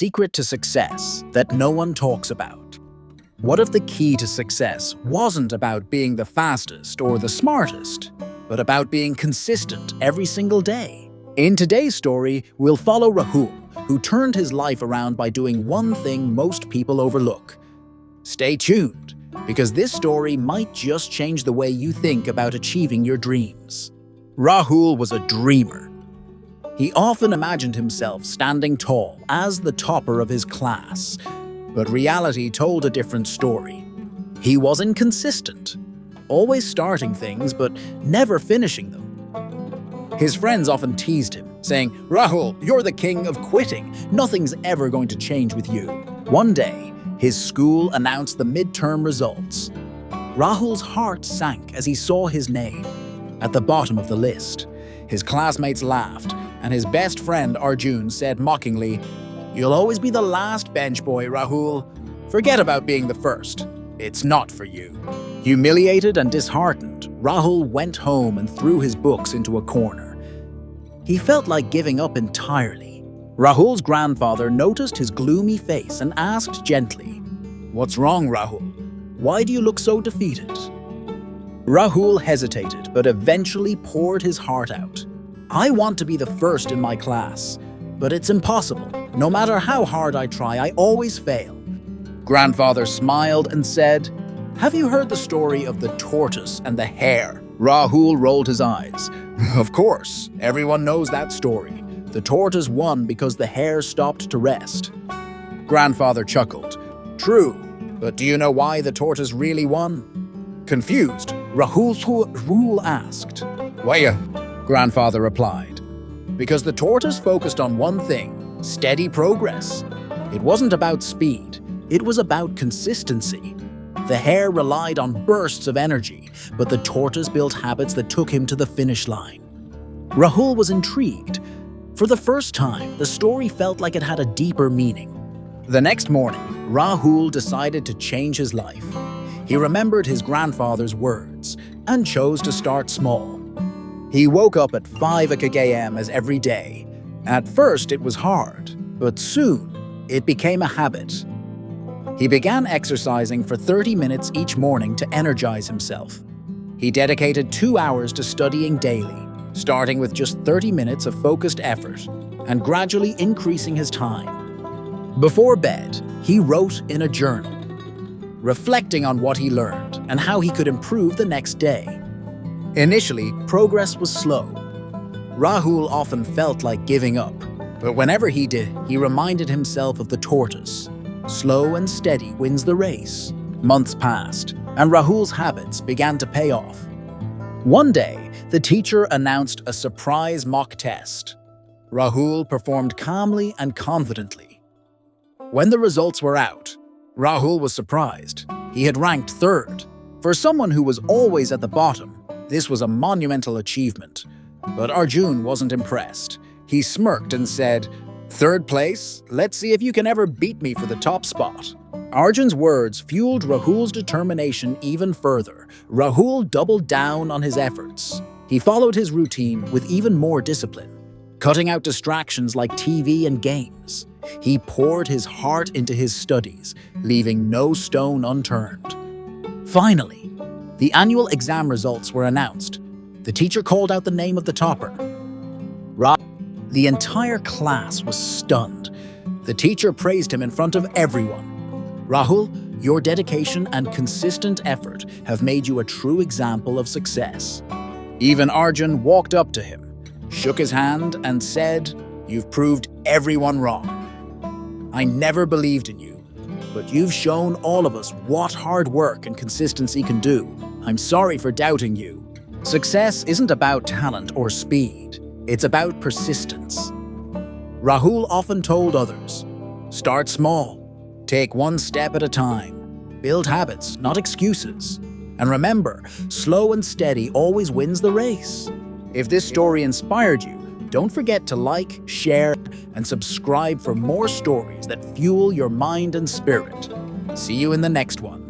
secret to success that no one talks about? What if the key to success wasn't about being the fastest or the smartest, but about being consistent every single day? In today's story, we'll follow Rahul, who turned his life around by doing one thing most people overlook. Stay tuned, because this story might just change the way you think about achieving your dreams. Rahul was a dreamer. He often imagined himself standing tall as the topper of his class, but reality told a different story. He was inconsistent, always starting things but never finishing them. His friends often teased him, saying, "Rahul, you're the king of quitting. Nothing's ever going to change with you." One day, his school announced the midterm results. Rahul's heart sank as he saw his name at the bottom of the list. His classmates laughed, and his best friend Arjun said mockingly, "You'll always be the last bench boy, Rahul. Forget about being the first. It's not for you." Humiliated and disheartened, Rahul went home and threw his books into a corner. He felt like giving up entirely. Rahul's grandfather noticed his gloomy face and asked gently, "What's wrong, Rahul? Why do you look so defeated?" Rahul hesitated, but eventually poured his heart out. "I want to be the first in my class, but it's impossible. No matter how hard I try, I always fail." Grandfather smiled and said, "Have you heard the story of the tortoise and the hare?" Rahul rolled his eyes. "Of course, everyone knows that story. The tortoise won because the hare stopped to rest." Grandfather chuckled. "True, but do you know why the tortoise really won?" Confused, Rahul asked. "Why?" Grandfather replied. "Because the tortoise focused on one thing, steady progress. It wasn't about speed, it was about consistency. The hare relied on bursts of energy, but the tortoise built habits that took him to the finish line." Rahul was intrigued. For the first time, the story felt like it had a deeper meaning. The next morning, Rahul decided to change his life. He remembered his grandfather's words and chose to start small. He woke up at 5 a.m. as every day. At first, it was hard, but soon it became a habit. He began exercising for 30 minutes each morning to energize himself. He dedicated 2 hours to studying daily, starting with just 30 minutes of focused effort and gradually increasing his time. Before bed, he wrote in a journal, reflecting on what he learned and how he could improve the next day. Initially, progress was slow. Rahul often felt like giving up, but whenever he did, he reminded himself of the tortoise. Slow and steady wins the race. Months passed, and Rahul's habits began to pay off. One day, the teacher announced a surprise mock test. Rahul performed calmly and confidently. When the results were out, Rahul was surprised. He had ranked third. For someone who was always at the bottom, this was a monumental achievement. But Arjun wasn't impressed. He smirked and said, "Third place? Let's see if you can ever beat me for the top spot." Arjun's words fueled Rahul's determination even further. Rahul doubled down on his efforts. He followed his routine with even more discipline, cutting out distractions like TV and games. He poured his heart into his studies, leaving no stone unturned. Finally, the annual exam results were announced. The teacher called out the name of the topper. The entire class was stunned. The teacher praised him in front of everyone. "Rahul, your dedication and consistent effort have made you a true example of success." Even Arjun walked up to him, shook his hand, and said, "You've proved everyone wrong. I never believed in you, but you've shown all of us what hard work and consistency can do. I'm sorry for doubting you." Success isn't about talent or speed. It's about persistence. Rahul often told others, "Start small. Take one step at a time. Build habits, not excuses. And remember, slow and steady always wins the race." If this story inspired you, don't forget to like, share, and subscribe for more stories that fuel your mind and spirit. See you in the next one.